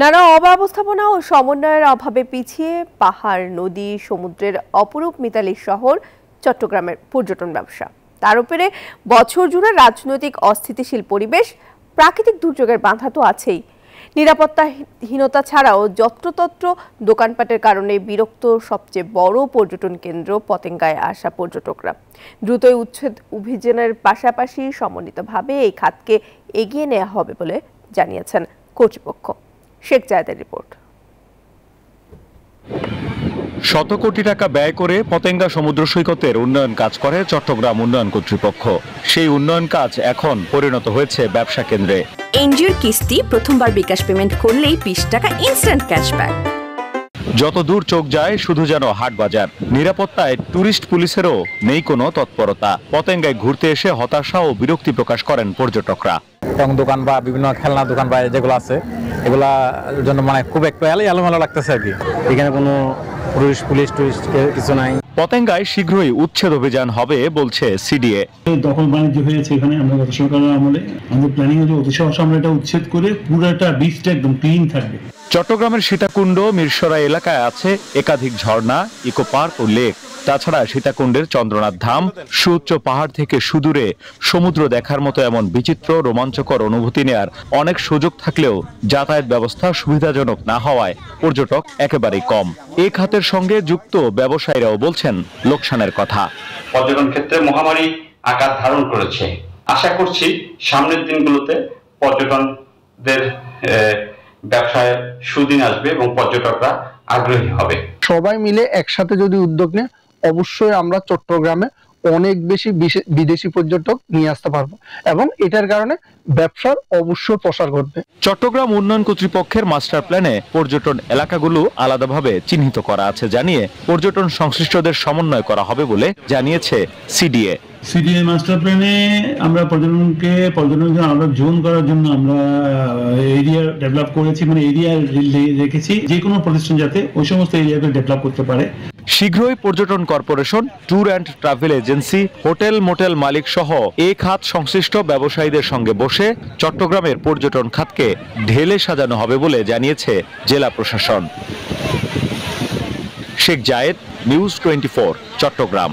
নানা অব্যবস্থাপনা ও সমন্বয়ের অভাবে পিছিয়ে পাহাড়, নদী, সমুদ্রের অপরূপ মিতালি শহর চট্টগ্রামের পর্যটন ব্যবসা। তার উপরে বছর জুড়ে রাজনৈতিক অস্থিতিশীল পরিবেশ, প্রাকৃতিক দুর্যোগের বাধা তো আছেই। নিরাপত্তাহীনতা ছাড়াও যত্রতত্র দোকানপাটের কারণে বিরক্ত সবচেয়ে বড় পর্যটন কেন্দ্র পতেঙ্গায় আসা পর্যটকরা। দ্রুতই উচ্ছেদ অভিযানের পাশাপাশি সমন্বিতভাবে এই খাতকে এগিয়ে নেওয়া হবে বলে জানিয়েছেন কর্তৃপক্ষ। শেখ জায়েদের রিপোর্ট। শত কোটি টাকা ব্যয় করে পতেঙ্গা সমুদ্র সৈকতের উন্নয়ন কাজ করে চট্টগ্রাম উন্নয়ন কর্তৃপক্ষ। সেই উন্নয়ন কাজ এখন পরিণত হয়েছে ব্যবসা কেন্দ্রে। এনজিওর কিস্তি প্রথমবার বিকাশ পেমেন্ট করলেই 20 টাকা ইনস্ট্যান্ট ক্যাশব্যাক। যত দূর চোখ যায় শুধু যেন হাট বাজার। নিরাপত্তায় টুরিস্ট পুলিশেরও নেই কোনো তৎপরতা। পতেঙ্গায় ঘুরতে এসে হতাশা ও বিরক্তি প্রকাশ করেন পর্যটকরা। দোকান বা বিভিন্ন খেলনা দোকান বা যেগুলো আছে এগুলা জন্য খুব একটু এলোমেলো লাগতেছে আর কি। এখানে কোনো পুলিশ কিছু নাই। পতেঙ্গায় শীঘ্রই উচ্ছেদ অভিযান হবে বলছে সিডিএ। দখল বাণিজ্য হয়েছে এখানে। আমরা গত সরকারের আমলে আমাদের প্ল্যানিং হচ্ছে অতি সহজে আমরা এটা উচ্ছেদ করে পুরোটা বীজটা একদম ক্লিন থাকবে। চট্টগ্রামের সীতাকুণ্ড, মিরসরা এলাকায় আছে একাধিক ঝর্ণা, ইকো পার্ক ও লেক। তাছাড়া সীতাকুণ্ডের চন্দ্রনাথ ধাম, সুউচ্চ পাহাড় থেকে সুদূরে সমুদ্র দেখার মতো এমন বিচিত্র রোমাঞ্চকর অনুভূতি নেয়ার অনেক সুযোগ থাকলেও যাতায়াত ব্যবস্থা সুবিধাজনক না হওয়ায় পর্যটক একেবারেই কম। এই খাতের সঙ্গে যুক্ত ব্যবসায়ীরাও বলছেন লোকসানের কথা। পর্যটন ক্ষেত্রে মহামারী আকার ধারণ করেছে। আশা করছি সামনের দিনগুলোতে পর্যটনদের ব্যবসায় সুদিন আসবে এবং পর্যটকরা আগ্রহী হবে। সবাই মিলে একসাথে যদি উদ্যোগ নেয় অবশ্যই আমরা চট্টগ্রামে অনেক বেশি বিদেশি পর্যটক নিয়ে আসতে পারবো এবং এটার কারণে ব্যবসার অবশ্যই প্রসার ঘটবে। চট্টগ্রাম উন্নয়ন কর্তৃপক্ষের মাস্টার প্ল্যানে পর্যটন এলাকাগুলো আলাদাভাবে চিহ্নিত করা আছে জানিয়ে পর্যটন সংশ্লিষ্টদের সমন্বয় করা হবে বলে জানিয়েছে সিডিএ। সিডিএ মাস্টার প্ল্যানে আমরা পর্যটনকে আমরা জোন করার জন্য আমরা এরিয়া ডেভেলপ করেছি, এরিয়া রেখেছি যে কোনো প্রতিষ্ঠান যাতে ওই সমস্ত এরিয়াকে ডেভেলপ করতে পারে। শীঘ্রই পর্যটন corporation, tour and travel agency, hotel motel মালিক সহ এই খাত সংশ্লিষ্ট ব্যবসায়ীদের সঙ্গে বসে চট্টগ্রামের পর্যটন খাতকে ঢেলে সাজানো হবে বলে জানিয়েছে জেলা প্রশাসন। শেখ জায়েদ, নিউজ 24, চট্টগ্রাম।